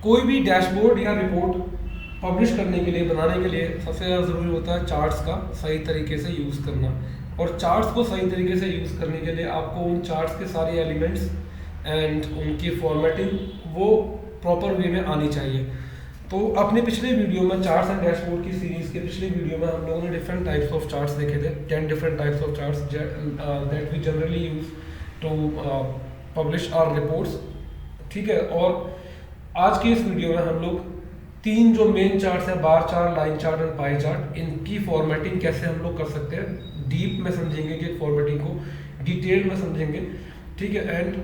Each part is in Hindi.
कोई भी डैशबोर्ड या रिपोर्ट पब्लिश करने के लिए, बनाने के लिए सबसे ज़्यादा ज़रूरी होता है चार्ट्स का सही तरीके से यूज़ करना। और चार्ट्स को सही तरीके से यूज़ करने के लिए आपको उन चार्ट्स के सारे एलिमेंट्स एंड उनकी फॉर्मेटिंग वो प्रॉपर वे में आनी चाहिए। तो अपने पिछले वीडियो में चार्ट्स एंड डैशबोर्ड की सीरीज़ के पिछले वीडियो में हम लोगों ने डिफरेंट टाइप्स ऑफ चार्ट्स देखे थे, 10 different types of charts that we generally use to publish our reports. ठीक है, और आज के इस वीडियो में हम लोग तीन जो मेन चार्ट्स हैं, bar chart, line chart and pie chart, इनकी फॉर्मेटिंग कैसे हम लोग कर सकते हैं, डीप में समझेंगे कि फॉर्मेटिंग को डिटेल में समझेंगे। ठीक है, एंड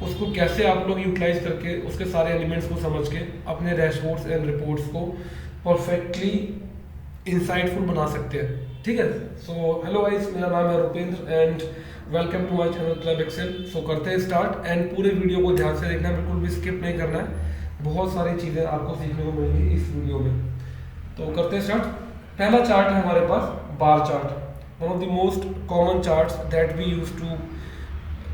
उसको कैसे आप लोग यूटिलाइज करके उसके सारे एलिमेंट्स को समझ के अपने डैशबोर्ड्स एंड रिपोर्ट्स को परफेक्टली इंसाइटफुल बना सकते हैं। ठीक है, सो हेलो गाइस, मेरा नाम है Rupendra and welcome to my channel Club Excel. So करते हैं स्टार्ट एंड पूरे वीडियो को ध्यान से देखना है, बिल्कुल भी स्किप नहीं करना है। बहुत सारी चीज़ें आपको सीखने को मिलेंगी इस वीडियो में। तो करते हैं स्टार्ट। पहला चार्ट है हमारे पास bar chart, one of the most common charts that we use to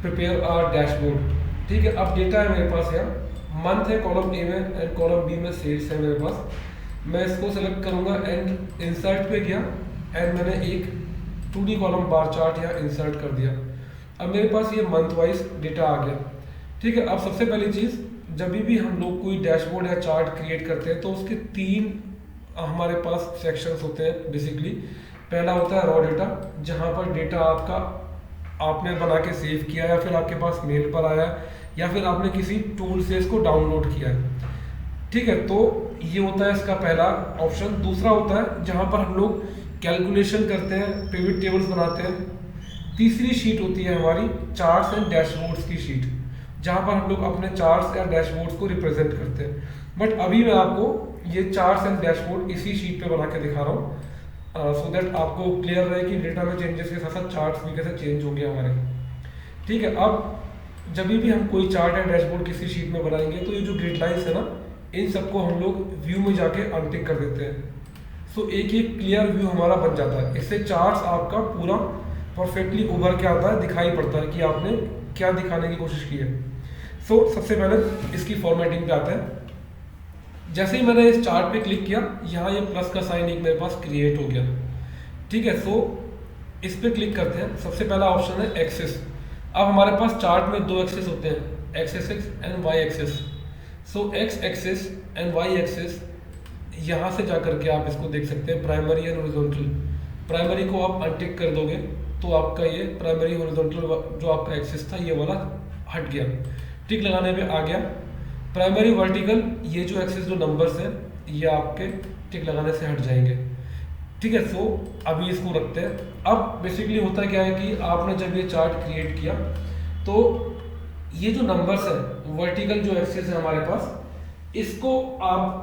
prepare our dashboard. ठीक है, अब डेटा है मेरे पास यहाँ, मंथ है कॉलम ए में एंड कॉलम बी में सेल्स है मेरे पास। मैं इसको सेलेक्ट करूँगा एंड इंसर्ट पे गया एंड मैंने एक 2D कॉलम बार चार्ट यहाँ इंसर्ट कर दिया। अब मेरे पास ये मंथ वाइज डेटा आ गया। ठीक है, अब सबसे पहली चीज़, जब भी हम लोग कोई डैशबोर्ड या चार्ट क्रिएट करते हैं तो उसके तीन हमारे पास सेक्शंस होते हैं बेसिकली। पहला होता है रॉ डेटा, जहाँ पर डेटा आपने बना के सेव किया या फिर आपके पास मेल पर आया या फिर आपने किसी टूल से इसको डाउनलोड किया है। ठीक है, तो ये होता है इसका पहला ऑप्शन। दूसरा होता है जहाँ पर हम लोग कैलकुलेशन करते हैं, पिवट टेबल्स बनाते हैं। तीसरी शीट होती है हमारी चार्ट्स एंड डैशबोर्ड्स की शीट, जहाँ पर हम लोग अपने चार्ट्स या डैशबोर्ड्स को रिप्रेजेंट करते हैं। बट अभी मैं आपको ये चार्ट्स एंड डैशबोर्ड इसी शीट पे बना के दिखा रहा हूँ, सो दैट आपको क्लियर रहे कि डेटा में चेंजेस के साथ साथ चार्ट्स भी कैसे चेंज होंगे हमारे। ठीक है, अब जब भी हम कोई चार्ट या डैशबोर्ड किसी शीट में बनाएंगे तो ये जो ग्रिड लाइंस है ना, इन सबको हम लोग व्यू में जाके अनटिक कर देते हैं। सो एक क्लियर व्यू हमारा बन जाता है। इससे चार्ट्स आपका पूरा परफेक्टली उभर के आता है, दिखाई पड़ता है कि आपने क्या दिखाने की कोशिश की है। सो सबसे पहले इसकी फॉर्मेटिंग पे आते हैं। जैसे ही मैंने इस चार्ट पे क्लिक किया, यहाँ ये प्लस का साइन एक मेरे पास क्रिएट हो गया। ठीक है, सो इस पे क्लिक करते हैं। सबसे पहला ऑप्शन है एक्सेस। अब हमारे पास चार्ट में दो एक्सेस होते हैं, X axis and Y axis. So X axis and Y axis, यहाँ से जा करके आप इसको देख सकते हैं, प्राइमरी एंड हॉरिजॉन्टल। प्राइमरी को आप अनटिक कर दोगे तो आपका ये प्राइमरी हॉरिजॉन्टल जो आपका एक्सेस था ये वाला हट गया। टिक लगाने पे आ गया। प्राइमरी वर्टिकल, ये जो एक्सेस जो नंबर्स हैं ये आपके टिक लगाने से हट जाएंगे। ठीक है, सो अभी इसको रखते हैं। अब बेसिकली होता क्या है कि आपने जब ये चार्ट क्रिएट किया तो ये जो नंबर्स है, वर्टिकल जो एक्सेस है हमारे पास, इसको आप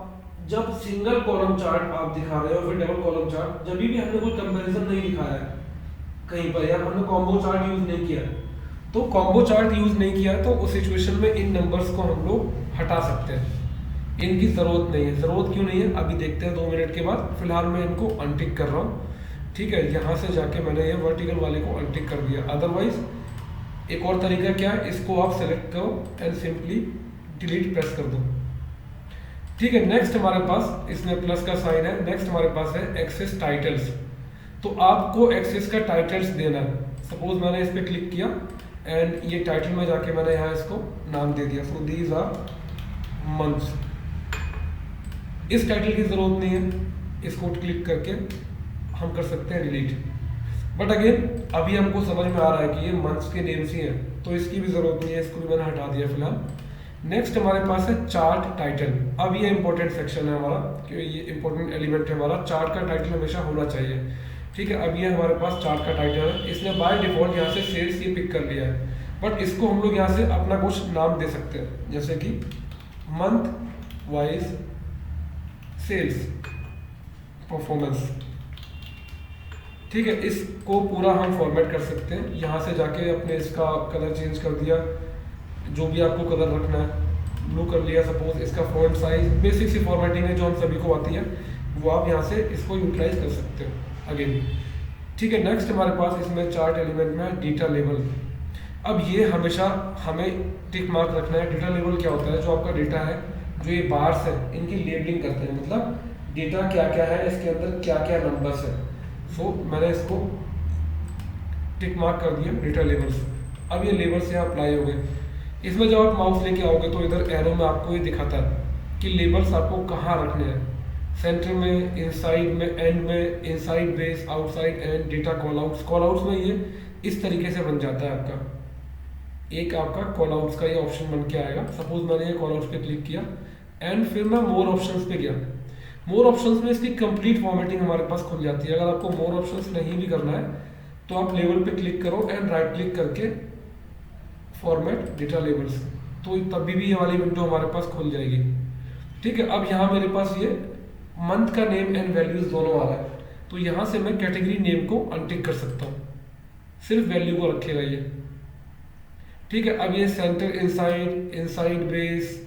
जब सिंगल कॉलम चार्ट आप दिखा रहे हो फिर डबल कॉलम चार्ट, जब भी हमने कोई कंपैरिजन नहीं दिखाया है कहीं पर या हमने कॉम्बो चार्ट यूज नहीं किया, तो कॉम्बो चार्ट यूज नहीं किया तो उस सिचुएशन में इन नंबर्स को हम लोग हटा सकते हैं। इनकी ज़रूरत नहीं है। ज़रूरत क्यों नहीं है अभी देखते हैं 2 मिनट के बाद। फिलहाल मैं इनको अनटिक कर रहा हूँ। ठीक है, यहाँ से जाके मैंने ये वर्टिकल वाले को अनटिक कर दिया। अदरवाइज एक और तरीका क्या है, इसको आप सेलेक्ट करो एंड सिंपली डिलीट प्रेस कर दो। ठीक है, नेक्स्ट हमारे पास इसमें प्लस का साइन है। नेक्स्ट हमारे पास है एक्सेस टाइटल्स। तो आपको एक्सेस का टाइटल्स देना है। सपोज मैंने इस पर क्लिक किया एंड ये टाइटल में जाके मैंने यहाँ इसको नाम दे दिया, सो दीज आर मंथ्स। इस टाइटल की ज़रूरत नहीं है, इसको क्लिक करके हम कर सकते हैं डिलीट। बट अगेन अभी हमको समझ में आ रहा है कि ये मंथ्स के नेम्स ही हैं, तो इसकी भी ज़रूरत नहीं है, इसको भी मैंने हटा दिया फिलहाल। नेक्स्ट हमारे पास है चार्ट टाइटल। अब ये इंपॉर्टेंट सेक्शन है हमारा, क्योंकि ये इंपॉर्टेंट एलिमेंट है हमारा। चार्ट का टाइटल हमेशा होना चाहिए। ठीक है, अब ये हमारे पास चार्ट का टाइटल है। इसने बाय डिफॉल्ट यहाँ से सेल्स ये पिक कर लिया है, बट इसको हम लोग यहाँ से अपना कुछ नाम दे सकते हैं, जैसे कि मंथ वाइज सेल्स परफॉर्मेंस। ठीक है, इसको पूरा हम फॉर्मेट कर सकते हैं। यहाँ से जाके अपने इसका कलर चेंज कर दिया, जो भी आपको कलर रखना है, ब्लू कर लिया सपोज। इसका फॉन्ट साइज, बेसिक सी फॉर्मेटिंग है जो हम सभी को आती है, वो आप यहाँ से इसको यूटिलाइज कर सकते हो अगेन। ठीक है, नेक्स्ट हमारे पास इसमें चार्ट एलिमेंट में डेटा लेवल। अब ये हमेशा हमें टिक मार्क रखना है। डेटा लेवल क्या होता है, जो आपका डेटा है जो ये बार्स है इनकी लेबलिंग करते हैं, मतलब डेटा क्या क्या है, इसके अंदर क्या क्या नंबर्स है। सो मैंने इसको टिक मार्क कर दिया डेटा लेबल्स। अब ये लेबल्स यहाँ अप्लाई हो गए। इसमें जब आप माउस लेके आओगे तो इधर एरो में आपको ये दिखाता है कि लेबल्स आपको कहाँ रखने हैं, सेंटर में, इनसाइड में, एंड में, inside base, outside and, data callouts. Callouts में ये इस तरीके से बन जाता है आपका, एक आपका कॉलआउट्स का ये ऑप्शन बन के आएगा। सपोज मैंने ये कॉलआउट्स पे क्लिक किया एंड फिर मैं मोर ऑप्शंस पे गया। मोर ऑप्शंस में इसकी कंप्लीट फॉर्मेटिंग हमारे पास खुल जाती है। अगर आपको मोर ऑप्शंस नहीं भी करना है तो आप लेबल पे क्लिक करो एंड राइट क्लिक करके फॉर्मेट डेटा लेबल्स, तो तभी भी ये वाली विंडो हमारे पास खुल जाएगी। ठीक है, अब यहाँ मेरे पास ये मंथ का नेम एंड वैल्यूज दोनों आ रहा है, तो यहाँ से मैं कैटेगरी नेम को अनटिक कर सकता हूँ, सिर्फ वैल्यू को रखेगा ये। ठीक है, अब ये centre, inside, inside base,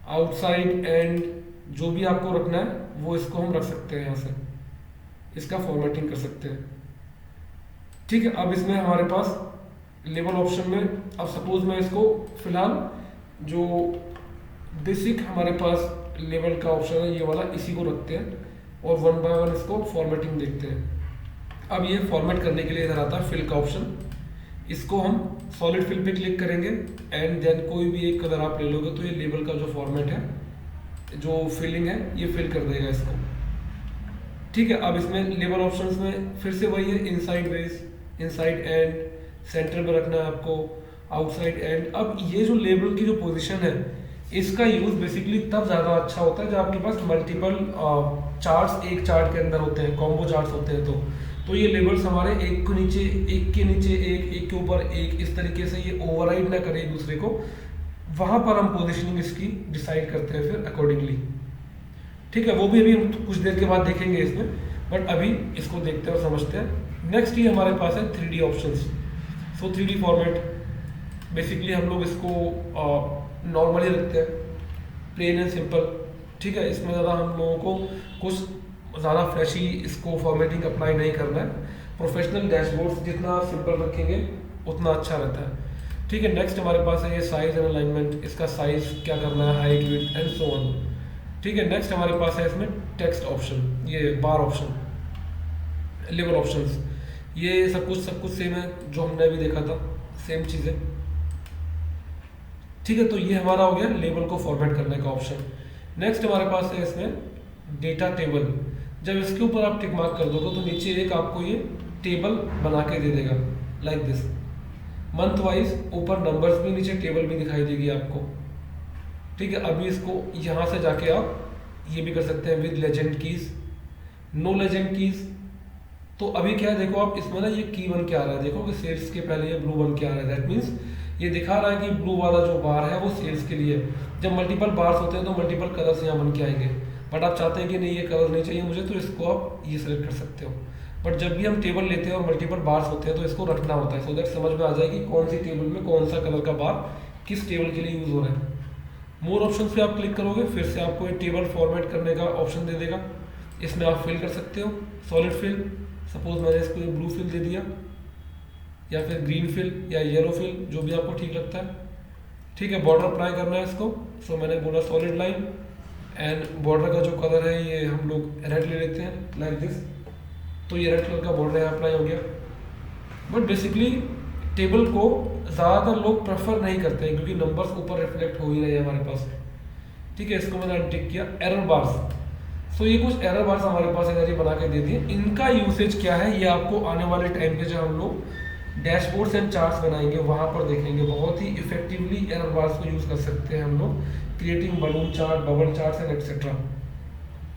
outside and, जो भी आपको रखना है वो इसको हम रख सकते हैं, यहाँ से इसका फॉर्मेटिंग कर सकते हैं। ठीक है, अब इसमें हमारे पास लेबल ऑप्शन में, अब सपोज मैं इसको फिलहाल जो बेसिक हमारे पास लेबल का ऑप्शन है ये वाला, इसी को रखते हैं और वन बाय वन इसको फॉर्मेटिंग देखते हैं। अब ये फॉर्मेट करने के लिए इधर आता है फिल का ऑप्शन, इसको हम सॉलिड फिल पे क्लिक करेंगे एंड देन कोई भी एक कलर आप ले लोगे तो ये लेबल का जो फॉर्मेट है, जो फिलिंग है, ये फिल कर देगा इसको। ठीक है, अब इसमें लेबल ऑप्शंस में फिर से वही है, inside base, inside and, centre में रखना है आपको, आउटसाइड एंड। अब ये जो लेबल की जो पोजीशन है इसका यूज़ बेसिकली तब ज़्यादा अच्छा होता है जब आपके पास मल्टीपल चार्ट्स एक चार्ट के अंदर होते हैं, कॉम्बो चार्ट्स होते हैं, तो ये लेबल्स हमारे एक के नीचे एक, एक के ऊपर एक, इस तरीके से ये ओवरराइड ना करे एक दूसरे को, वहाँ पर हम पोजीशनिंग इसकी डिसाइड करते हैं फिर अकॉर्डिंगली। ठीक है, वो भी अभी हम कुछ देर के बाद देखेंगे इसमें, बट अभी इसको देखते हैं और समझते हैं। नेक्स्ट ये हमारे पास है 3D ऑप्शंस। सो 3D फॉर्मेट बेसिकली हम लोग इसको नॉर्मली रखते हैं, प्लेन एंड सिंपल। ठीक है, इसमें ज़्यादा हम लोगों को कुछ ज़्यादा फ्लैशी इसको फॉर्मेटिंग अप्लाई नहीं करना है। प्रोफेशनल डैशबोर्ड्स जितना सिंपल रखेंगे उतना अच्छा रहता है। ठीक है, नेक्स्ट हमारे पास है ये साइज एंड अलाइनमेंट, इसका साइज क्या करना है, height, width and so on. ठीक है, नेक्स्ट हमारे पास है इसमें टेक्स्ट ऑप्शन, ये बार ऑप्शन, लेबल ऑप्शंस, ये सब कुछ सेम है जो हमने अभी देखा था, सेम चीज़ें। ठीक है, तो ये हमारा हो गया लेबल को फॉर्मेट करने का ऑप्शन। नेक्स्ट हमारे पास है इसमें डेटा टेबल। जब इसके ऊपर आप टिक मार्क कर दोगे तो नीचे एक आपको ये टेबल बना के दे देगा लाइक दिस, मंथ वाइज, ऊपर नंबर्स भी, नीचे टेबल भी दिखाई देगी आपको। ठीक है, अभी इसको यहाँ से जाके आप ये भी कर सकते हैं with legend keys, no legend keys. तो अभी क्या है, देखो आप इसमें ना ये की बन के आ रहा है, देखो कि सेल्स के पहले ये ब्लू बन के आ रहा है, दैट मीन्स ये दिखा रहा है कि ब्लू वाला जो बार है वो सेल्स के लिए। जब मल्टीपल बार्स होते हैं तो मल्टीपल कलर्स यहाँ बन के आएंगे, बट आप चाहते हैं कि नहीं ये कलर नहीं चाहिए मुझे, तो इसको आप ये सेलेक्ट कर सकते हो। बट जब भी हम टेबल लेते हैं और मल्टीपल बार्स होते हैं तो इसको रखना होता है, सो दैट समझ में आ जाएगी कौन सी टेबल में कौन सा कलर का बार किस टेबल के लिए यूज़ हो रहा है। मोर ऑप्शन पे आप क्लिक करोगे, फिर से आपको एक टेबल फॉर्मेट करने का ऑप्शन दे देगा, इसमें आप फिल कर सकते हो सॉलिड फिल। सपोज मैंने इसको ब्लू फिल दे दिया, या फिर ग्रीन फिल या येलो फिल, जो भी आपको ठीक लगता है। ठीक है, बॉर्डर अप्लाई करना है इसको, सो मैंने बोला सॉलिड लाइन एंड बॉर्डर का जो कलर है ये हम लोग रेड ले लेते हैं लाइक दिस, तो ये रेड कलर का बॉर्डर यहाँ अप्लाई हो गया। बट बेसिकली टेबल को ज़्यादातर लोग प्रेफर नहीं करते हैं क्योंकि नंबर्स ऊपर रिफ्लेक्ट हो ही रहे हैं हमारे पास। ठीक है, इसको मैंने अनटिक किया। एरर बार्स, सो ये कुछ एरर बार्स हमारे पास इधर ही बना के दे दिए। इनका यूसेज क्या है ये आपको आने वाले टाइम पे जब हम लोग डैशबोर्ड्स एंड चार्ट्स बनाएंगे वहाँ पर देखेंगे। बहुत ही इफेक्टिवली एरर बार्स को यूज़ कर सकते हैं हम लोग, creating balloon chart, bubble charts and etcetera.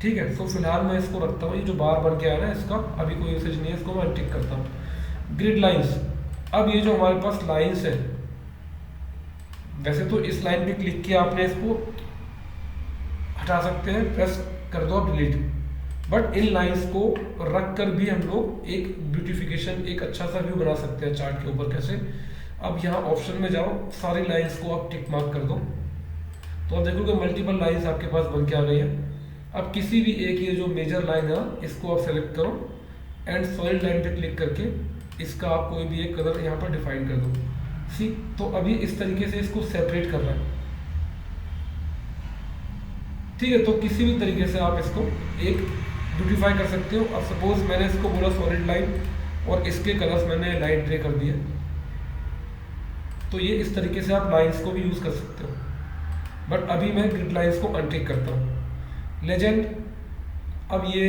ठीक है, सो फिलहाल मैं इसको रखता हूँ, ये जो बार बन के आ रहा है इसका अभी कोई यूसेज नहीं है, इसको मैं अनटिक करता हूँ। ग्रिड लाइन्स, अब ये जो हमारे पास लाइन्स है, वैसे तो इस लाइन पे क्लिक किया आपने, इसको हटा सकते हैं, प्रेस कर दो आप डिलीट, बट इन लाइंस को रख कर भी हम लोग एक ब्यूटिफिकेशन, एक अच्छा सा व्यू बना सकते हैं चार्ट के ऊपर। कैसे, अब यहाँ ऑप्शन में जाओ, सारी लाइंस को आप टिक मार्क कर दो, तो आप देखोगे मल्टीपल लाइंस आपके पास बन के आ गई है। अब किसी भी एक ये जो मेजर लाइन है इसको आप सेलेक्ट करो एंड सॉलिड लाइन पे क्लिक करके इसका आप कोई भी एक कलर यहाँ पर डिफाइन कर दो। सी, तो अभी इस तरीके से इसको सेपरेट कर रहा है। ठीक है, तो किसी भी तरीके से आप इसको एक ब्यूटीफाई कर सकते हो। अब सपोज मैंने इसको बोला सॉलिड लाइन और इसके कलर्स मैंने लाइट ग्रे कर दिए, तो ये इस तरीके से आप लाइंस को भी यूज़ कर सकते हो। बट अभी मैं ग्रिड लाइंस को अनटिक करता हूँ। लेजेंड, अब ये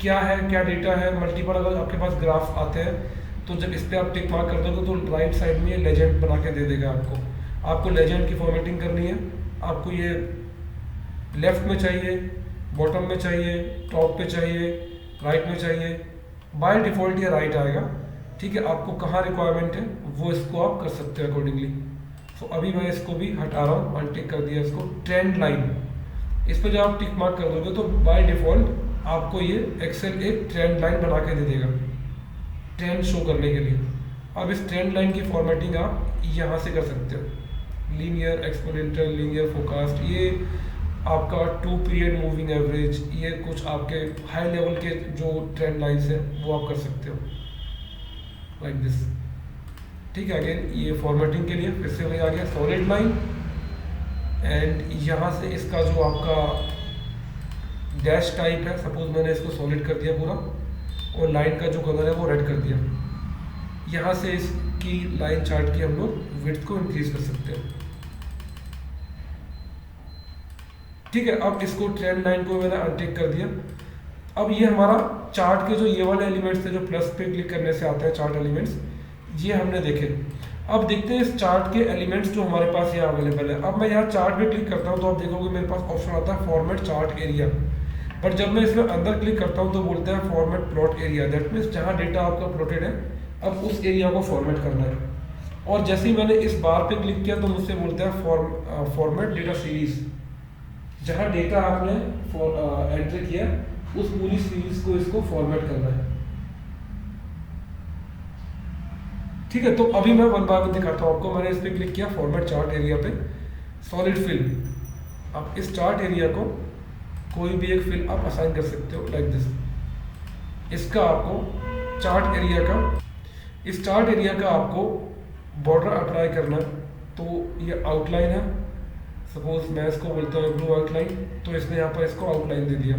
क्या है, क्या डेटा है, मल्टीपल अगर आपके पास ग्राफ आते हैं तो जब इस पर आप टिक मार्क कर दोगे तो राइट साइड में ये लेजेंड बना के दे देगा आपको लेजेंड की फॉर्मेटिंग करनी है। आपको ये लेफ्ट में चाहिए, बॉटम में चाहिए, टॉप पे चाहिए, राइट में चाहिए, बाय डिफ़ॉल्ट ये राइट आएगा। ठीक है, आपको कहाँ रिक्वायरमेंट है वो इसको आप कर सकते हो अकॉर्डिंगली। सो अभी मैं इसको भी हटा रहा हूँ, अनटिक कर दिया इसको। ट्रेंड लाइन, इस पर जब आप टिक मार्क कर दोगे तो बाय डिफ़ॉल्ट आपको ये एक्सेल एक ट्रेंड लाइन बना के दे देगा ट्रेंड शो करने के लिए। अब इस ट्रेंड लाइन की फॉर्मेटिंग आप यहाँ से कर सकते हो। लीनियर, एक्सपोनेंशियल, लीनियर फोरकास्ट, ये आपका 2 पीरियड मूविंग एवरेज, ये कुछ आपके हाई लेवल के जो ट्रेंड लाइन्स है वो आप कर सकते हो लाइक दिस। ठीक है, अगेन ये फॉर्मेटिंग के लिए फिर से वही आ गया सॉलिड लाइन। एंड यहाँ से इसका जो आपका डैश टाइप है, सपोज मैंने इसको सॉलिड कर दिया पूरा और लाइन का जो कलर है वो रेड कर दिया। यहाँ से इसकी लाइन चार्ट की हम लोग विड्थ को इंक्रीज कर सकते हैं। ठीक है, अब इसको ट्रेंड लाइन को मैंने अनटिक कर दिया। अब ये हमारा चार्ट के जो ये वाले एलिमेंट्स थे जो प्लस पे क्लिक करने से आते हैं चार्ट एलिमेंट्स, ये हमने देखे। अब देखते हैं इस चार्ट के एलिमेंट्स जो हमारे पास यहाँ अवेलेबल है। अब मैं यहाँ चार्ट पे क्लिक करता हूँ तो आप देखोगे मेरे पास ऑप्शन आता है फॉर्मेट चार्ट एरिया। बट जब मैं इसमें अंदर क्लिक करता हूँ तो बोलते हैं format plot area. That means जहाँ डेटा आपका प्लॉटेड है अब उस एरिया को फॉर्मेट करना है। और जैसे ही मैंने इस बार पे क्लिक किया तो मुझसे बोलते हैं फॉर्मेट डेटा सीरीज। जहाँ डेटा आपने एंटर किया उस पूरी सीरीज को इसको फॉर्मेट करना है। ठीक है, तो अभी मैं वन बाय वन दिखाता हूँ आपको। मैंने इस पर क्लिक किया फॉर्मेट चार्ट एरिया पे, सॉलिड फिल। अब इस चार्ट एरिया को कोई भी एक फिल आप असाइन कर सकते हो लाइक दिस। इसका आपको चार्ट एरिया का, इस चार्ट एरिया का आपको बॉर्डर अप्लाई करना है। तो ये आउटलाइन है, सपोज मैं इसको बोलता हूँ ब्लू आउटलाइन, तो इसने यहाँ पर इसको आउटलाइन दे दिया।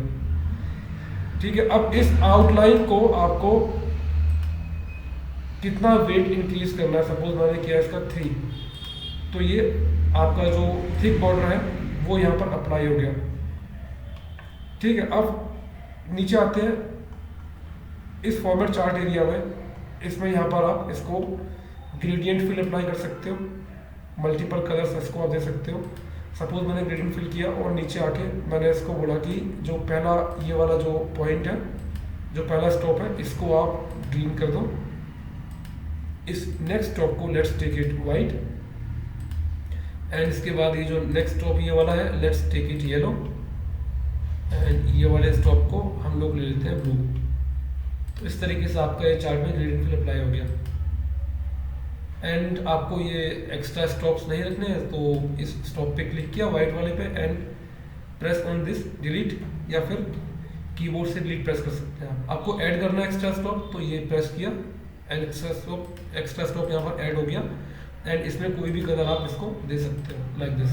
ठीक है, अब इस आउटलाइन को आपको कितना वेट इंक्रीज करना है, सपोज मैंने किया इसका 3, तो ये आपका जो थिक बॉर्डर है वो यहाँ पर अप्लाई हो गया। ठीक है, अब नीचे आते हैं इस फॉर्मेट चार्ट एरिया में। इसमें यहाँ पर आप इसको ग्रेडियंट फिल अप्लाई कर सकते हो, मल्टीपल कलर्स इसको आप दे सकते हो। सपोज मैंने ग्रेडियंट फिल किया और नीचे आके मैंने इसको बोला कि जो पहला ये वाला जो पॉइंट है, जो पहला स्टॉप है, इसको आप ग्रीन कर दो। इस नेक्स्ट स्टॉप को let's take it white, and इसके बाद ये जो नेक्स्ट स्टॉप ये वाला है let's take it yellow, and ये वाले स्टॉप को हम लोग ले लेते हैं ब्लू। तो इस तरीके से आपका ये चार्ट में ग्रेडियंट फिल अप्लाई हो गया। एंड आपको ये एक्स्ट्रा स्टॉप्स नहीं रखने हैं तो इस स्टॉप पे क्लिक किया वाइट वाले पे and press on this delete, या फिर कीबोर्ड से डिलीट प्रेस कर सकते हैं। आपको ऐड करना है एक्स्ट्रा स्टॉप, तो ये प्रेस किया एंड एक्स्ट्रा स्टॉप यहाँ पर ऐड हो गया। एंड इसमें कोई भी कलर आप इसको दे सकते हो लाइक दिस।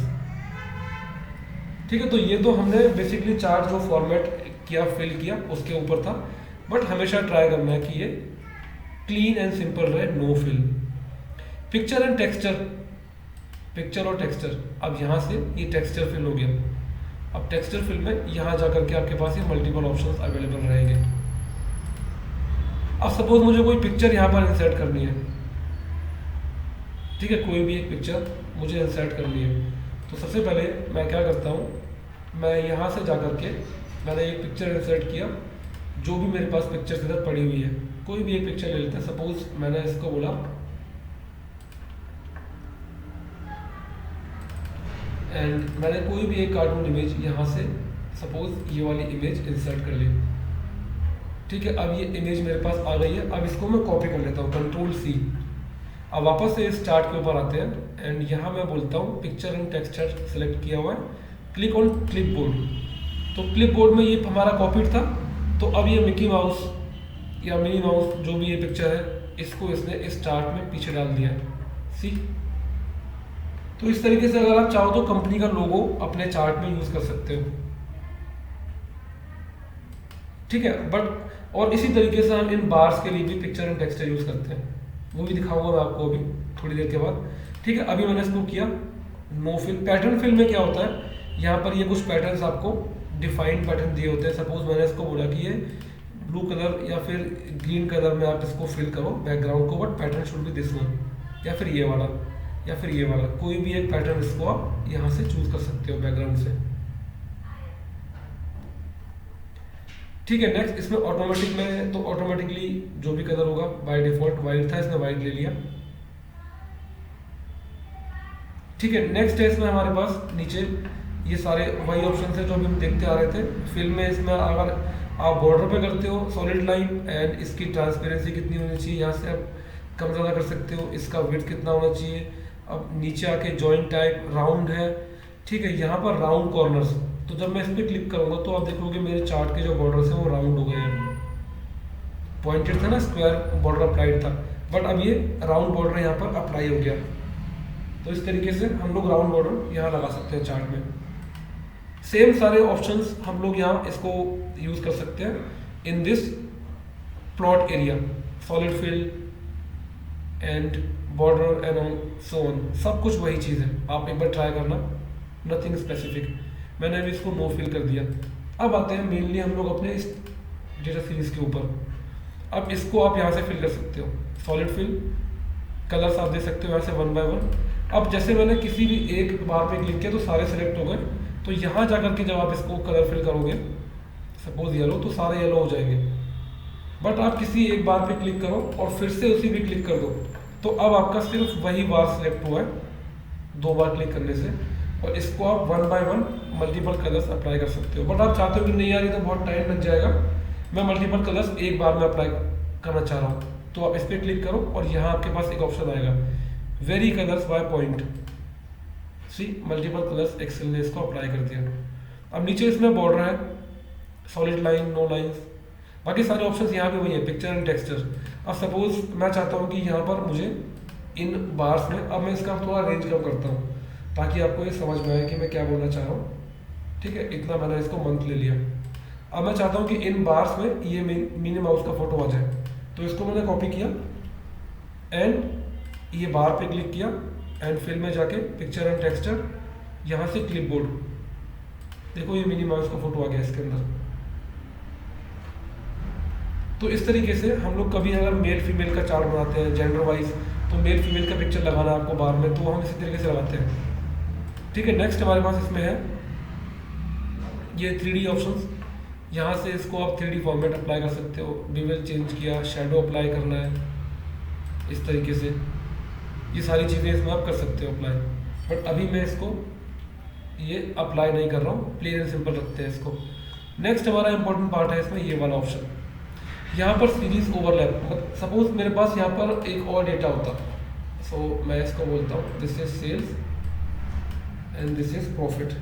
ठीक है, तो ये तो हमने बेसिकली चार्ट जो फॉर्मेट किया, फिल किया, उसके ऊपर था। बट हमेशा ट्राई करना है कि ये क्लीन एंड सिंपल रहे, no fill. Picture and texture, picture और टेक्सचर, अब यहाँ से ये टेक्सचर फिल हो गया। अब टेक्सचर फिल में यहाँ जाकर के आपके पास ये मल्टीपल ऑप्शंस अवेलेबल रहेंगे। अब सपोज मुझे कोई पिक्चर यहाँ पर इंसर्ट करनी है, ठीक है, कोई भी एक पिक्चर मुझे इंसर्ट करनी है, तो सबसे पहले मैं क्या करता हूँ, मैं यहाँ से जाकर के मैंने एक पिक्चर इंसर्ट किया। जो भी मेरे पास पिक्चर इधर पड़ी हुई है, कोई भी एक पिक्चर ले लेते हैं। सपोज मैंने इसको बोला एंड मैंने कोई भी एक कार्टून इमेज यहाँ से सपोज ये वाली इमेज इंसर्ट कर ली। ठीक है, अब ये इमेज मेरे पास आ गई है। अब इसको मैं कॉपी कर लेता हूँ, Ctrl+C। अब वापस से इस चार्ट के ऊपर आते हैं एंड यहाँ मैं बोलता हूँ पिक्चर एंड टेक्सचर सेलेक्ट किया हुआ है, क्लिक ऑन क्लिपबोर्ड। तो क्लिपबोर्ड में ये हमारा कॉपीड था, तो अब ये मिकी माउस या मिनी माउस जो भी ये पिक्चर है, इसको इसने इस चार्ट में पीछे डाल दिया है। सी, तो इस तरीके से अगर आप चाहो तो कंपनी का लोगो अपने चार्ट में यूज़ कर सकते हो। ठीक है। बट और इसी तरीके से हम इन बार्स के लिए भी पिक्चर एंड टेक्सचर यूज़ करते हैं, वो भी दिखाऊंगा मैं आपको अभी थोड़ी देर के बाद। ठीक है, अभी मैंने इसको किया नो फिल। पैटर्न फिल में क्या होता है, यहाँ पर ये कुछ पैटर्न्स आपको डिफाइंड पैटर्न दिए होते हैं। सपोज मैंने इसको बोला कि ये ब्लू कलर या फिर ग्रीन कलर में आप इसको फिल करो बैकग्राउंड को, but pattern should be this one, या फिर ये वाला, या फिर ये वाला, कोई भी एक पैटर्न इसको आप यहाँ से चूज कर सकते हो बैकग्राउंड से। ठीक है, नेक्स्ट इसमें ऑटोमेटिक में तो ऑटोमेटिकली जो भी कलर होगा बाय डिफॉल्ट वाइट था, इसने वाइट ले लिया। ठीक है, नेक्स्ट है इसमें हमारे पास नीचे ये सारे वही ऑप्शन है जो अभी हम देखते आ रहे थे। फिल्म में इसमें अगर आप बॉर्डर पे करते हो सॉलिड लाइन एंड इसकी ट्रांसपेरेंसी कितनी होनी चाहिए, यहाँ से आप कम ज़्यादा कर सकते हो। इसका विड्थ कितना होना चाहिए। अब नीचे आके जॉइंट टाइप राउंड है, ठीक है, यहाँ पर राउंड कॉर्नर्स, तो जब मैं इस पर क्लिक करूँगा तो आप देखोगे मेरे चार्ट के जो बॉर्डर्स हैं वो राउंड हो गए हैं। पॉइंटेड था ना, स्क्वायर बॉर्डर अप्लाइड था, बट अब ये राउंड बॉर्डर यहाँ पर अप्लाई हो गया। तो इस तरीके से हम लोग राउंड बॉर्डर यहाँ लगा सकते हैं चार्ट में। सेम सारे ऑप्शंस हम लोग यहाँ इसको यूज़ कर सकते हैं in this plot area, solid fill and border and so on, सब कुछ वही चीज़ है। आप एक बार ट्राई करना, नथिंग स्पेसिफिक। मैंने अभी इसको नो फिल कर दिया। अब आते हैं मेनली हम लोग अपने इस डेटा सीरीज के ऊपर। अब इसको आप यहाँ से फिल कर सकते हो, सॉलिड फिल, कलर्स आप दे सकते हो यहाँ से वन बाय वन। अब जैसे मैंने किसी भी एक बार पे क्लिक किया तो सारे सिलेक्ट हो गए, तो यहाँ जाकर के जब आप इसको कलर फिल करोगे, सपोज येलो, तो सारे येलो हो जाएंगे। बट आप किसी एक बार पे क्लिक करो और फिर से उसी भी क्लिक कर दो, तो अब आपका सिर्फ वही बार सिलेक्ट हुआ है दो बार क्लिक करने से, और इसको आप one by one multiple colours apply कर सकते हो। बट आप चाहते हो कि नहीं यार ये तो बहुत टाइम लग जाएगा, मैं मल्टीपल कलर्स एक बार में अप्लाई करना चाह रहा हूँ, तो आप इस पर क्लिक करो और यहाँ आपके पास एक ऑप्शन आएगा vary colours by point. See multiple colours Excel ने इसको अप्लाई कर दिया। अब नीचे इसमें बॉर्डर है, सॉलिड लाइन, नो लाइंस, बाकी सारे ऑप्शंस यहाँ पे वही है, पिक्चर एंड टेक्सचर। अब सपोज मैं चाहता हूँ कि यहाँ पर मुझे इन बार्स में, अब मैं इसका थोड़ा रेंज कम करता हूँ ताकि आपको ये समझ में आए कि मैं क्या बोलना चाह रहा हूँ। ठीक है, इतना मैंने इसको मंथ ले लिया। अब मैं चाहता हूँ कि इन बार्स में ये मिनी माउस का फोटो आ जाए, तो इसको मैंने कॉपी किया एंड ये बार पे क्लिक किया एंड फिल में जाके पिक्चर एंड टेक्सचर, यहाँ से क्लिपबोर्ड, देखो ये मिनी माउस का फोटो आ गया इसके अंदर। तो इस तरीके से हम लोग कभी अगर मेल फीमेल का चार्ट बनाते हैं जेंडर वाइज, तो मेल फीमेल का पिक्चर लगाना है आपको बार में, तो हम इसी तरीके से लगाते हैं। ठीक है, नेक्स्ट हमारे पास इसमें है ये 3D ऑप्शंस। यहाँ से इसको आप 3D फॉर्मेट अप्लाई कर सकते हो, बेवल चेंज किया, शेडो अप्लाई करना है, इस तरीके से ये सारी चीज़ें इसमें आप कर सकते हो अप्लाई। बट अभी मैं इसको ये अप्लाई नहीं कर रहा हूँ, प्लेन एंड सिंपल रखते हैं इसको। नेक्स्ट हमारा इंपॉर्टेंट पार्ट है इसमें ये वाला ऑप्शन, यहाँ पर सीरीज ओवरलैप। सपोज मेरे पास यहाँ पर एक और डेटा होता, सो मैं इसको बोलता हूँ this is sales and this is profit.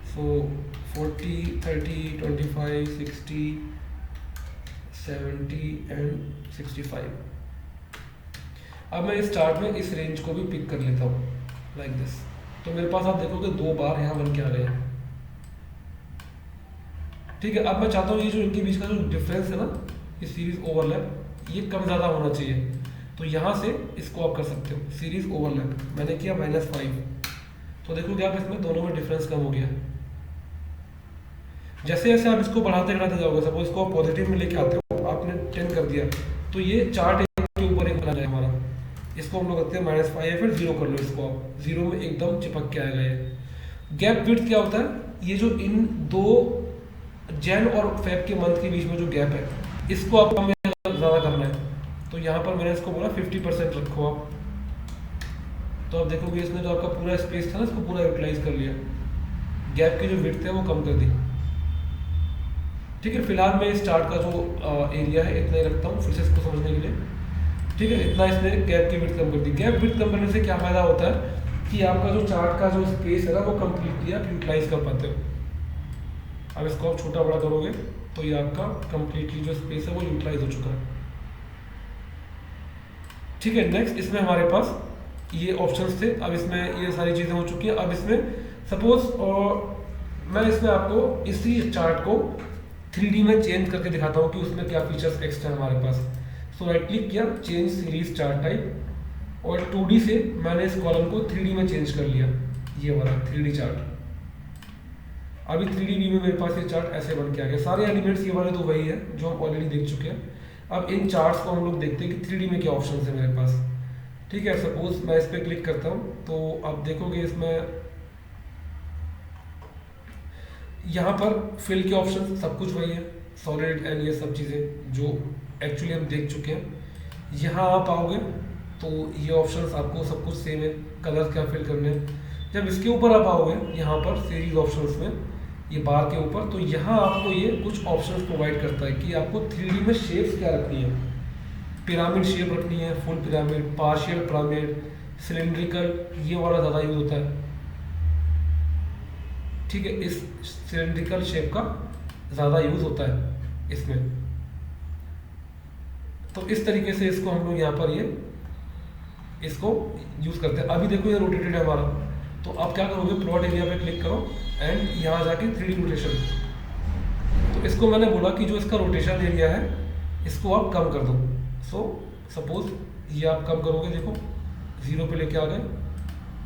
So 40, 30, 25, 60, 70 and 65। अब मैं इस चार्ट में इस रेंज को भी पिक कर लेता हूँ लाइक दिस, तो मेरे पास आप देखोगे दो बार यहाँ बन के आ रहे हैं। ठीक है, अब मैं चाहता हूँ ये जो इनके बीच का जो डिफरेंस है ना, ये सीरीज ओवरलैप, ये कम ज़्यादा होना चाहिए, तो यहाँ से इसको आप कर सकते हो सीरीज ओवरलैप। मैंने किया -5, तो देखोगे आप इसमें दोनों में डिफरेंस कम हो गया। जैसे जैसे आप इसको बढ़ाते बढ़ाते जाओगे, सपोज इसको आप पॉजिटिव में लेके आते हो, आपने 10 कर दिया, तो ये चार्ट एक के ऊपर एक बना जाए हमारा। इसको हम लोग करते हैं -5 या फिर 0 कर लो, इसको आप 0 में एकदम चिपक के आएगा ये। गैप विड्थ क्या होता है, ये जो इन दो जैन और फेब के मंथ के बीच में जो गैप है, इसको आप हमें ज़्यादा करना है, तो यहाँ पर मैंने इसको बोला 50% रखो आप। तो आप देखोगे इसने जो आपका पूरा स्पेस था ना, इसको पूरा यूटिलाइज कर लिया, गैप की जो विड्थ है वो कम कर दी। ठीक है, फिलहाल मैं इस चार्ट का जो एरिया है इतना ही रखता हूँ फिर से इसको समझने के लिए। ठीक है, इतना इसने गैप की विड्थ कम कर दी। गैप विड्थ कम करने से क्या फ़ायदा होता है कि आपका जो चार्ट का जो स्पेस है ना, वो कम्प्लीटली आप यूटिलाइज कर पाते हो। अब इसको आप छोटा बड़ा करोगे तो ये आपका कम्प्लीटली जो स्पेस है वो यूटिलाइज हो चुका है। ठीक है, नेक्स्ट इसमें हमारे पास ये ऑप्शंस थे, अब इसमें ये सारी चीज़ें हो चुकी हैं। अब इसमें सपोज मैं इसमें आपको इसी चार्ट को 3D में चेंज करके दिखाता हूँ कि उसमें क्या फीचर्स एक्स्ट्रा है हमारे पास। सो राइट क्लिक किया, चेंज सीरीज चार्ट टाइप, और 2D से मैंने इस कॉलम को 3D में चेंज कर लिया, ये वाला 3D चार्ट। अभी 3D व्यू में मेरे पास ये चार्ट ऐसे बन के आ गया। सारे एलिमेंट्स ये वाले तो वही है जो हम ऑलरेडी देख चुके हैं। अब इन चार्ट्स को हम लोग देखते हैं कि 3D में क्या ऑप्शन है मेरे पास। ठीक है, सपोज मैं इस पर क्लिक करता हूँ तो आप देखोगे इसमें यहाँ पर फिल के ऑप्शन सब कुछ वही है, सॉलिड एंड ये सब चीज़ें जो एक्चुअली हम देख चुके हैं। यहाँ आप आओगे तो ये ऑप्शंस आपको सब कुछ सेम है, कलर क्या फिल करने हैं। जब इसके ऊपर आप आओगे यहाँ पर सीरीज ऑप्शंस में, ये बार के ऊपर, तो यहाँ आपको ये कुछ ऑप्शंस प्रोवाइड करता है कि आपको 3D में शेप्स क्या रखनी है। पिरामिड शेप रखनी है, full pyramid, partial pyramid, cylindrical, ये वाला ज़्यादा यूज होता है। ठीक है, इस सिलेंड्रिकल शेप का ज़्यादा यूज होता है इसमें। तो इस तरीके से इसको हम लोग यहाँ पर ये इसको यूज़ करते हैं। अभी देखो ये रोटेटेड है हमारा, तो आप क्या करोगे, प्लॉट एरिया पे क्लिक करो एंड यहाँ जाके 3D रोटेशन। तो इसको मैंने बोला कि जो इसका रोटेशन एरिया है इसको आप कम कर दो। सो सपोज ये आप कम करोगे, देखो 0 पे लेके आ गए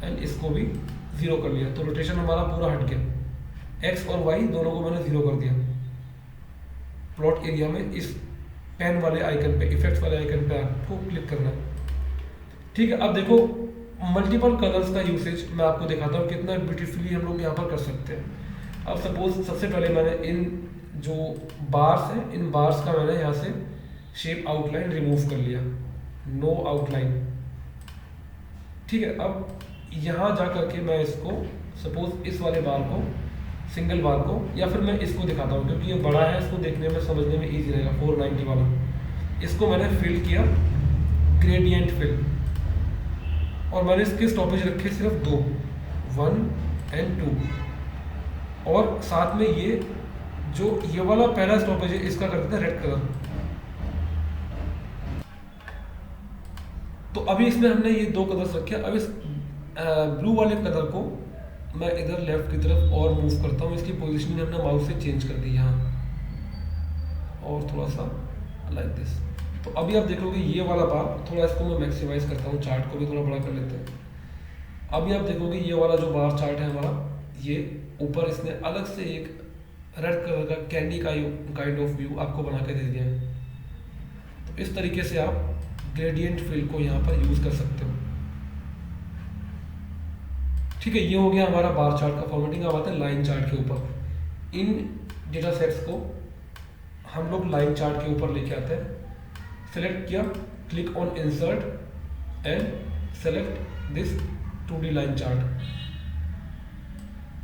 एंड इसको भी 0 कर लिया, तो रोटेशन हमारा पूरा हट गया। एक्स और वाई दोनों को मैंने 0 कर दिया। प्लॉट एरिया में इस पेन वाले आइकन पे, इफेक्ट्स वाले आइकन पे आपको क्लिक करना है। ठीक है, अब देखो मल्टीपल कलर्स का यूसेज मैं आपको दिखाता हूँ कितना ब्यूटीफुली हम लोग यहाँ पर कर सकते हैं। अब सपोज सबसे पहले मैंने इन जो बार्स हैं, इन बार्स का मैंने यहाँ से शेप आउटलाइन रिमूव कर लिया, नो आउटलाइन। ठीक है, अब यहाँ जा करके मैं इसको सपोज इस वाले बार को, सिंगल बार को, या फिर मैं इसको दिखाता हूँ क्योंकि ये बड़ा है, इसको देखने में समझने में ईजी रहेगा। 490 वाला, इसको मैंने फिल किया, ग्रेडियंट फिल, और मैंने इसके स्टॉपेज रखे सिर्फ 2, 1 एंड 2, और साथ में ये जो ये वाला पहला स्टॉपेज है इसका कर देता है रेड कलर। तो अभी इसमें हमने ये 2 कलर्स रखे। अब इस ब्लू वाले कलर को मैं इधर लेफ्ट की तरफ और मूव करता हूँ, इसकी पोजीशनिंग हमने माउस से चेंज कर दी यहाँ, और थोड़ा सा लाइक दिस। तो अभी आप देखोगे ये वाला बार, थोड़ा इसको मैं मैक्सिमाइज करता हूँ, चार्ट को भी थोड़ा बड़ा कर लेते हैं। अभी आप देखोगे ये वाला जो बार चार्ट है हमारा, ये ऊपर इसने अलग से एक रेड कलर का कैंडी का काइंड ऑफ व्यू आपको बना के दे दिया है। तो इस तरीके से आप ग्रेडियंट फिल को यहाँ पर यूज़ कर सकते हो। ठीक है, ये हो गया हमारा बार चार्ट का फॉर्मेटिंग। अब आते हैं लाइन चार्ट के ऊपर। इन डेटा सेट्स को हम लोग लाइन चार्ट के ऊपर लेके आते हैं। सेलेक्ट किया, click on insert and select this 2D line chart.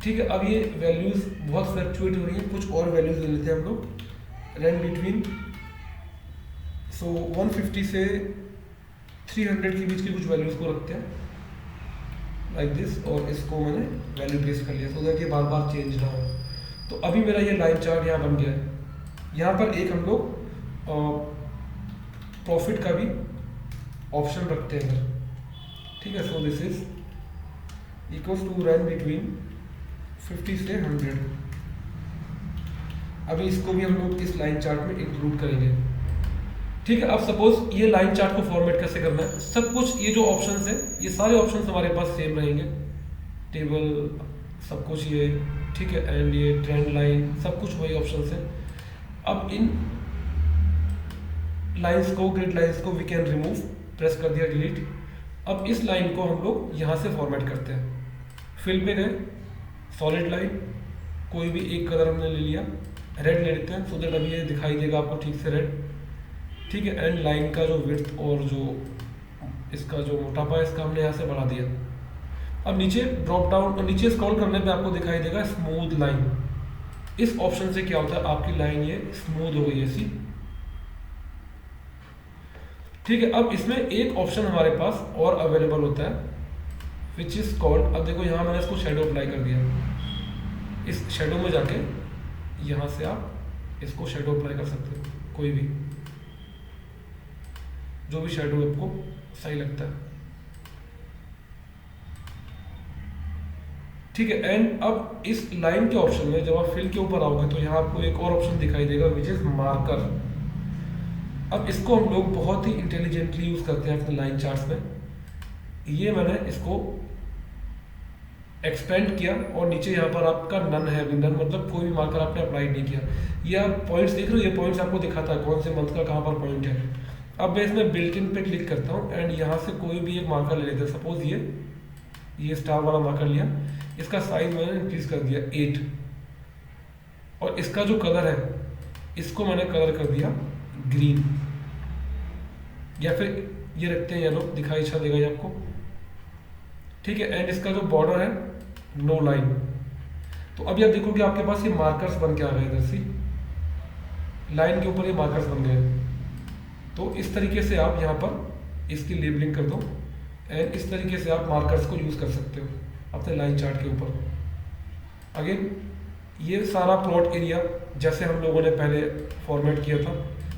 ठीक है, अब ये वैल्यूज बहुत फ्लक्चुएट हो रही है, कुछ और वैल्यूज ले लेते हैं हम लोग। रेंज बिटवीन 150 से 300 के बीच की कुछ वैल्यूज को रखते हैं लाइक दिस, और इसको मैंने वैल्यू पेस्ट कर लिया सो दैट ये बार बार चेंज ना हो। तो अभी मेरा ये लाइन चार्ट यहाँ बन गया है। यहाँ पर एक हम लोग प्रॉफिट का भी ऑप्शन रखते हैं इधर। ठीक है, so this is equals to range between 50 से 100। अभी इसको भी हम लोग इस लाइन चार्ट में इंक्लूड करेंगे। ठीक है, अब सपोज ये लाइन चार्ट को फॉर्मेट कैसे करना है, सब कुछ ये जो ऑप्शंस है ये सारे ऑप्शंस हमारे पास सेम रहेंगे, टेबल सब कुछ ये। ठीक है, एंड ये ट्रेंड लाइन सब कुछ वही ऑप्शंस है। अब इन लाइंस को, ग्रिड लाइंस को वी कैन रिमूव, प्रेस कर दिया डिलीट। अब इस लाइन को हम लोग यहाँ से फॉर्मेट करते हैं। फिल पे गए, सॉलिड लाइन, कोई भी एक कलर हमने ले लिया, रेड ले लेते हैं सो दैट अभी ये दिखाई देगा आपको ठीक से रेड। ठीक है, एंड लाइन का जो विड्थ और जो इसका जो मोटापा है इसका हमने यहाँ से बढ़ा दिया। अब नीचे ड्रॉप डाउन और नीचे स्क्रॉल करने पे आपको दिखाई देगा स्मूथ लाइन। इस ऑप्शन से क्या होता है, आपकी लाइन ये स्मूथ हो गई ऐसी। ठीक है, अब इसमें एक ऑप्शन हमारे पास और अवेलेबल होता है विच इज कॉल्ड, अब देखो यहाँ मैंने इसको शेडो अप्लाई कर दिया। इस शेडो में जाके यहाँ से आप इसको शेडो अप्लाई कर सकते हो, कोई भी जो भी शेडो आपको सही लगता है। ठीक है। एंड अब इस लाइन के ऑप्शन में जब आप फिल के ऊपर आओगे तो यहाँ आपको एक और ऑप्शन दिखाई देगा विच इज मार्कर। अब इसको हम लोग बहुत ही इंटेलिजेंटली यूज करते हैं अपने लाइन चार्ट्स में। ये मैंने इसको एक्सपेंड किया और नीचे यहाँ पर आपका नन है, अभी नन मतलब कोई भी मार्कर आपने अप्लाई नहीं किया। ये आप पॉइंट्स देख रहे हो, ये पॉइंट्स आपको दिखाता है कौन से मंथ का कहाँ पर पॉइंट है। अब मैं इसमें बिल्ट इन पे क्लिक करता हूँ एंड यहाँ से कोई भी एक मार्कर ले लेते हैं। सपोज ये स्टार वाला मार्कर लिया, इसका साइज मैंने इंक्रीज कर दिया 8 और इसका जो कलर है इसको मैंने कलर कर दिया ग्रीन, या फिर ये रखते हैं येलो, दिखाई अच्छा देगा ये आपको। ठीक है। एंड इसका जो बॉर्डर है नो लाइन। तो अभी आप देखोगे आपके पास ये मार्कर्स बन के आ गए, इधर से लाइन के ऊपर ये मार्कर्स बन गए। तो इस तरीके से आप यहाँ पर इसकी लेबलिंग कर दो एंड इस तरीके से आप मार्कर्स को यूज कर सकते हो अपने लाइन चार्ट के ऊपर। अगेन ये सारा प्लॉट एरिया जैसे हम लोगों ने पहले फॉर्मेट किया था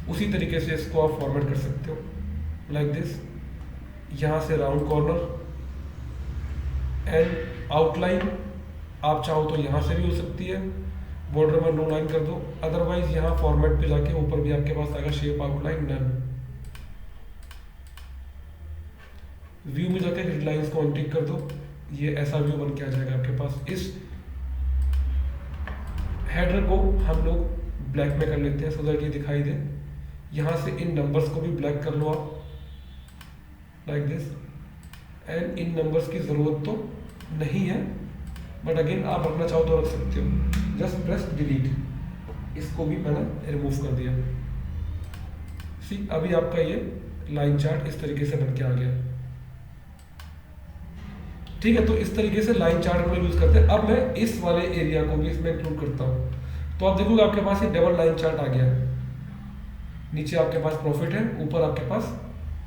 उसी तरीके से इसको आप फॉर्मेट कर सकते हो लाइक दिस। यहाँ से राउंड कॉर्नर एंड आउटलाइन आप चाहो तो यहाँ से भी हो सकती है, बॉर्डर में नो लाइन कर दो। अदरवाइज यहाँ फॉर्मेट पे जाके ऊपर भी आपके पास आएगा शेप आउटलाइन नन। व्यू में जाके ग्रिड लाइंस को अनटिक कर दो, ये ऐसा व्यू बन के आ जाएगा आपके पास। इस हेडर को हम लोग ब्लैक में कर लेते हैं सो दैट ये दिखाई दे। यहाँ से इन नंबर्स को भी ब्लैक कर लो आप like this. And in numbers की ज़रूरत तो नहीं है बट अगेन आप रखना चाहो तो रख सकते हो। जस्ट प्रेस डिलीट, इसको भी मैंने रिमूव कर दिया। सी अभी आपका ये लाइन चार्ट इस तरीके से बन के आ गया। ठीक है। तो इस तरीके से लाइन चार्ट हम लोग यूज करते हैं। अब मैं इस वाले एरिया को भी इसमें इंक्लूड करता हूँ। तो आप देखोगे आपके पास ये डबल लाइन चार्ट आ गया है। नीचे आपके पास प्रॉफिट है, ऊपर आपके पास,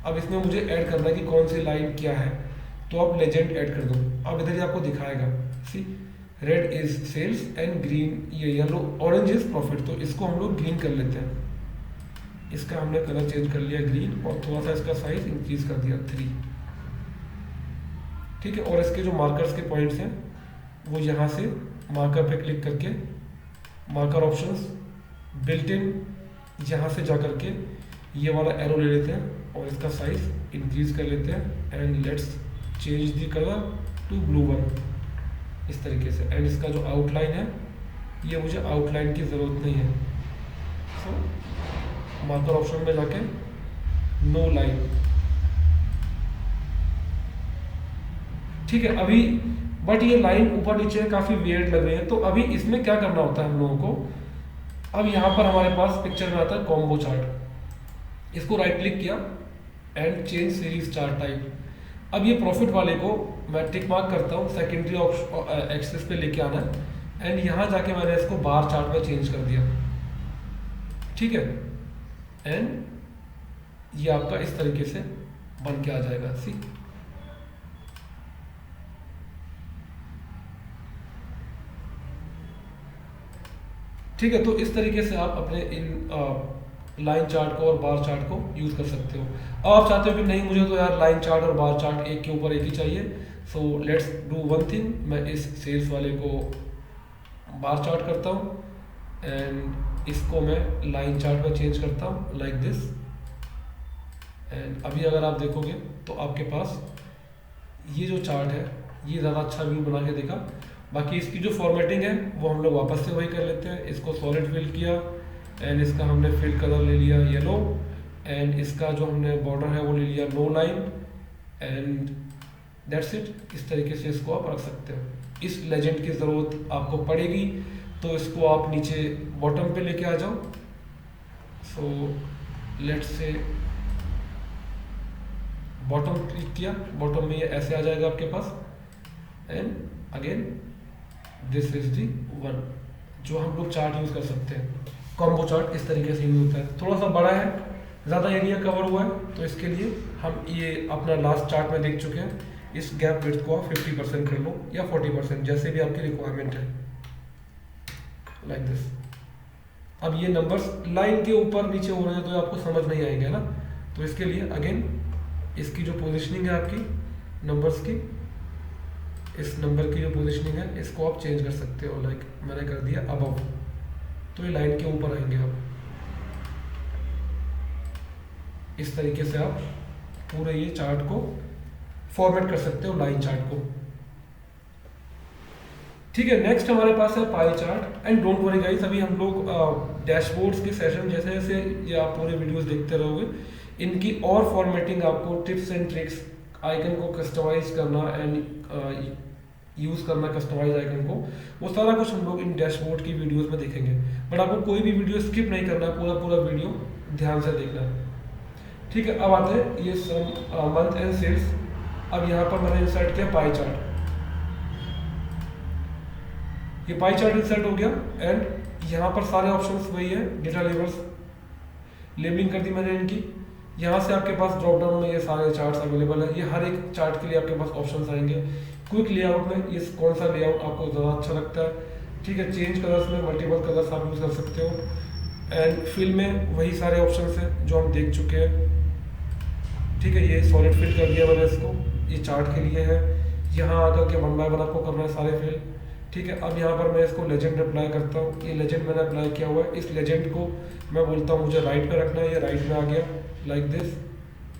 अब इसमें मुझे ऐड करना है कि कौन सी लाइन क्या है। तो आप लेजेंड ऐड कर दो। अब इधर ही आपको दिखाएगा see red is sales and green ये येलो ऑरेंज इज प्रॉफिट। तो इसको हम लोग ग्रीन कर लेते हैं। इसका हमने कलर चेंज कर लिया ग्रीन और थोड़ा सा इसका साइज इंक्रीज कर दिया 3। ठीक है। और इसके जो मार्कर्स के पॉइंट्स हैं वो यहाँ से मार्कर पे क्लिक करके मार्कर ऑप्शंस बिल्ट इन यहाँ से जा करके ये वाला एरो ले लेते हैं और इसका साइज इंक्रीज कर लेते हैं and let's change the colour to blue one इस तरीके से। एंड इसका जो आउटलाइन है ये मुझे आउटलाइन की ज़रूरत नहीं है। सो मार्कर ऑप्शन में जाके नो लाइन। ठीक है। अभी बट ये लाइन ऊपर नीचे काफ़ी वियर्ड लग रही है। तो अभी इसमें क्या करना होता है हम लोगों को। अब यहाँ पर हमारे पास पिक्चर में आता है कॉम्बो चार्ट। इसको राइट क्लिक किया and change series chart type. अब ये प्रॉफिट वाले को मैं टिक मार्क करता हूँ, सेकेंडरी एक्सेस पे लेके आना है एंड यहाँ जाके मैंने इसको बार चार्ट में चेंज कर दिया। ठीक है। एंड ये आपका इस तरीके से बन के आ जाएगा। सी ठीक है। तो इस तरीके से आप अपने इन लाइन चार्ट को और बार चार्ट को यूज कर सकते हो। अब आप चाहते हो कि नहीं मुझे तो यार लाइन चार्ट और बार चार्ट एक के ऊपर एक ही चाहिए। So let's do one thing, मैं इस सेल्स वाले को बार चार्ट करता हूँ एंड इसको मैं लाइन चार्ट में चेंज करता हूँ लाइक दिस। एंड अभी अगर आप देखोगे तो आपके पास ये जो चार्ट है ये ज़्यादा अच्छा व्यू बना के देगा। बाकी इसकी जो फॉर्मेटिंग है वो हम लोग वापस से वही कर लेते हैं। इसको सॉलिड फिल किया एंड इसका हमने फिल कलर ले लिया येलो एंड इसका जो हमने बॉर्डर है वो ले लिया no line and that's it. इस तरीके से इसको आप रख सकते हो। इस लेजेंड की ज़रूरत आपको पड़ेगी तो इसको आप नीचे बॉटम पे लेके आ जाओ। So let's say bottom click किया, बॉटम में ये ऐसे आ जाएगा आपके पास and again this is the one जो हम लोग चार्ट यूज कर सकते हैं। कॉम्बो चार्ट इस तरीके से यूज होता है। थोड़ा सा बड़ा है, ज़्यादा एरिया कवर हुआ है तो इसके लिए हम ये अपना लास्ट चार्ट में देख चुके हैं। इस गैप विड्थ को आप 50% कर लो या 40% जैसे भी आपकी रिक्वायरमेंट है लाइक दिस। अब ये नंबर्स लाइन के ऊपर नीचे हो रहे हैं तो आपको समझ नहीं आएंगे ना। तो इसके लिए अगेन इसकी जो पोजीशनिंग है आपकी नंबर्स की इस नंबर की जो पोजीशनिंग है इसको आप चेंज कर सकते हो। लाइक मैंने कर दिया अबव, तो ये लाइन के ऊपर आएंगे आप। इस तरीके से आप पूरे ये चार्ट को फॉर्मेट कर सकते हो, लाइन चार्ट को। ठीक है, नेक्स्ट हमारे पास है pie chart. And don't worry guys, अभी हम लोग डैशबोर्ड्स के सेशन जैसे जैसे ये आप पूरे वीडियोस देखते रहोगे, इनकी और फॉर्मेटिंग आपको टिप्स एंड ट्रिक्स, आइकन को कस्टमाइज करना एंड यूज़ करना कस्टमाइज आइकन को, वो सारा कुछ हम लोग इन डैशबोर्ड की वीडियोस में देखेंगे। बट आपको कोई भी वीडियो स्किप नहीं करना, पूरा पूरा वीडियो ध्यान से देखना है। ठीक है, अब आते हैं ये सम मंथ एंड सेल्स। अब यहाँ पर मैंने इंसर्ट किया पाई चार्ट। ये पाई चार्ट इंसर्ट हो गया एंड यहाँ पर सारे ऑप्शंस वही है, डेटा लेबल्स, लेबलिंग कर दी मैंने इनकी। यहाँ से आपके पास ड्रॉप डाउन में ये सारे चार्ट्स अवेलेबल है। ये हर एक चार्ट के लिए आपके पास ऑप्शंस आएंगे। क्विक लेआउट में ये कौन सा लेआउट आपको ज़्यादा अच्छा लगता है। ठीक है, चेंज कलर्स में मल्टीपल कलर्स आप यूज़ कर सकते हो। एंड फिल में वही सारे ऑप्शंस हैं जो हम देख चुके हैं। ठीक है, ये सॉलिड फिल कर दिया मैंने इसको, ये चार्ट के लिए है। यहाँ आकर के 1 बाय 1 आपको करना है सारे फिल। ठीक है, अब यहाँ पर मैं इसको लेजेंड अप्लाई करता हूँ। ये लेजेंड मैंने अप्लाई किया हुआ है। इस लेजेंड को मैं बोलता हूँ मुझे राइट पे रखना है, ये राइट में आ गया लाइक दिस।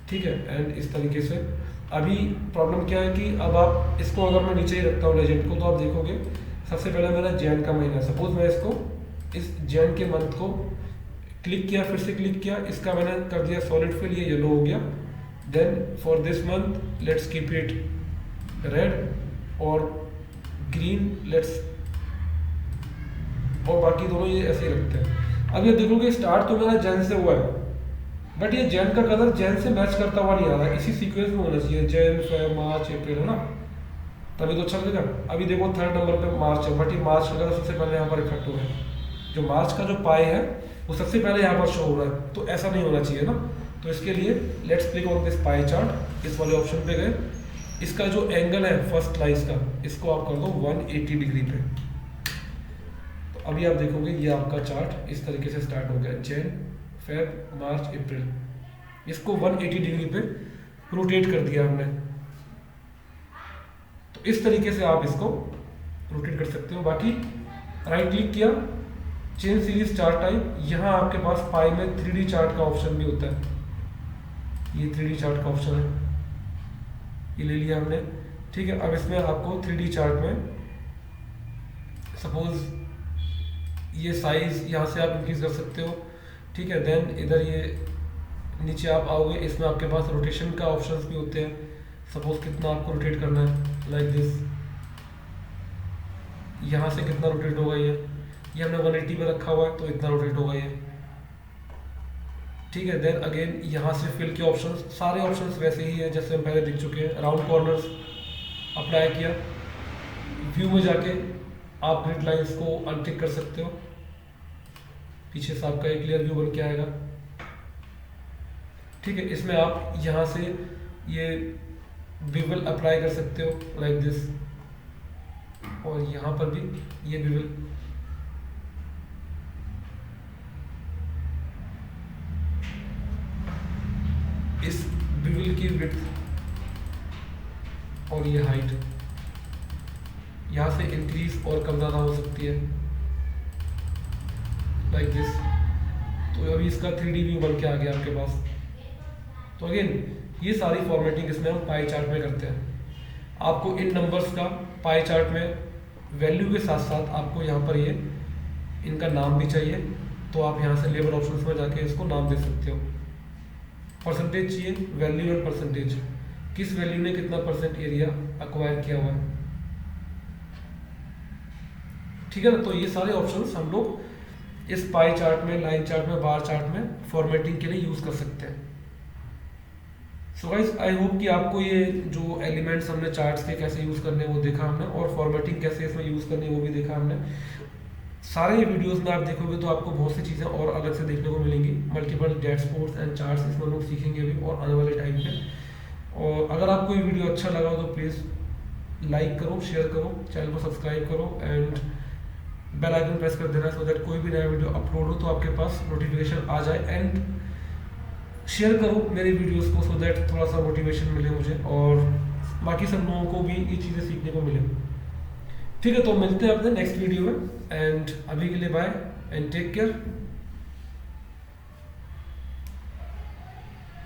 ठीक है, एंड इस तरीके से। अभी प्रॉब्लम क्या है कि अब आप इसको अगर मैं नीचे ही रखता हूँ लेजेंड को, तो आप देखोगे सबसे पहले मेरा जैन का महीना, सपोज मैं इसको इस जैन के मंथ को क्लिक किया, फिर से क्लिक किया, इसका मैंने कर दिया सॉलिड फिल, ये येलो हो गया। Then for this month let's keep it red और ग्रीन, लेट्स, और बाकी दोनों ये ऐसे ही रखते हैं। अब ये देखोगे स्टार्ट तो मेरा जैन से हुआ है, बट ये जैन का कलर जैन से मैच करता हुआ नहीं आ रहा है। इसी सीक्वेंस में होना चाहिए, जैन, फेब, मार्च, अप्रैल, है ना, तभी तो अच्छा लगेगा। अभी देखो 3rd नंबर पे मार्च है, बट ये मार्च का कलर सबसे पहले यहाँ पर इफेक्ट हो रहा है। जो मार्च का जो पाई है वो सबसे पहले यहाँ पर शो हो रहा है, तो ऐसा नहीं होना चाहिए ना। तो इसके लिए let's click on this pie chart, इस वाले ऑप्शन पे गए। इसका जो एंगल है फर्स्ट स्लाइस का, इसको आप कर दो 180 डिग्री पे। तो अभी आप देखोगे ये आपका चार्ट इस तरीके से स्टार्ट हो गया, जैन, फेब, मार्च, अप्रैल। इसको 180 डिग्री पे रोटेट कर दिया हमने। तो इस तरीके से आप इसको रोटेट कर सकते हो। बाकी राइट क्लिक किया, चेंज सीरीज चार्ट टाइप, यहाँ आपके पास पाई में 3D चार्ट का ऑप्शन भी होता है। ये 3D चार्ट का ऑप्शन है, ये ले लिया हमने। ठीक है, अब इसमें आपको 3D चार्ट में सपोज ये साइज यहाँ से आप इंक्रीज कर सकते हो। ठीक है, देन इधर ये नीचे आप आओगे, इसमें आपके पास रोटेशन का ऑप्शंस भी होते हैं। सपोज कितना आपको रोटेट करना है, लाइक दिस, यहाँ से कितना रोटेट होगा ये हमने 180 पे रखा हुआ है, तो इतना रोटेट होगा ये। ठीक है, देन अगेन यहाँ से फिल के ऑप्शंस, सारे ऑप्शंस वैसे ही हैं जैसे हम पहले देख चुके हैं। राउंड कॉर्नर्स अप्लाई किया, व्यू में जाके आप ग्रिड लाइंस को अनटिक कर सकते हो, पीछे से आपका एक क्लियर व्यू बन के आएगा। ठीक है, इसमें आप यहाँ से ये बिवल अप्लाई कर सकते हो लाइक दिस, और यहाँ पर भी ये बिवल। इस बिवल की विड्थ और ये हाइट यहाँ से इंक्रीज और कम ज़्यादा हो सकती है लाइक दिस। तो अभी इसका 3D व्यू बन के आ गया आपके पास। तो अगेन ये सारी फॉर्मेटिंग इसमें हम पाई चार्ट में करते हैं। आपको इन नंबर्स का पाई चार्ट में वैल्यू के साथ साथ आपको यहाँ पर ये इनका नाम भी चाहिए, तो आप यहाँ से लेबल ऑप्शंस में जाके इसको नाम दे सकते हो। परसेंटेज चाहिए, वैल्यू एंड परसेंटेज, किस वैल्यू ने कितना परसेंट एरिया अक्वायर किया हुआ है। ठीक है ना, तो ये सारे ऑप्शंस हम लोग इस पाई चार्ट में, लाइन चार्ट में, बार चार्ट में फॉर्मेटिंग के लिए यूज कर सकते हैं। सो गाइस, आई होप कि आपको ये जो एलिमेंट्स हमने चार्ट्स के कैसे यूज करने वो देखा हमने, और फॉर्मेटिंग कैसे इसमें यूज करनी है वो भी देखा हमने। सारे वीडियोस में आप देखोगे तो आपको बहुत सी चीज़ें और अलग से देखने को मिलेंगी। मल्टीपल डैशबोर्ड्स एंड चार्ट्स इसमें लोग सीखेंगे भी और आने वाले टाइम पे। और अगर आपको ये वीडियो अच्छा लगा तो प्लीज़ लाइक करो, शेयर करो, चैनल को सब्सक्राइब करो एंड बेल आइकन प्रेस कर देना, सो दैट कोई भी नया वीडियो अपलोड हो तो आपके पास नोटिफिकेशन आ जाए। एंड शेयर करो मेरे वीडियोस को, सो दैट थोड़ा सा मोटिवेशन मिले मुझे और बाकी सब लोगों को भी ये चीज़ें सीखने को मिले। ठीक है, तो मिलते हैं अपने नेक्स्ट वीडियो में, एंड अभी के लिए बाय एंड टेक केयर।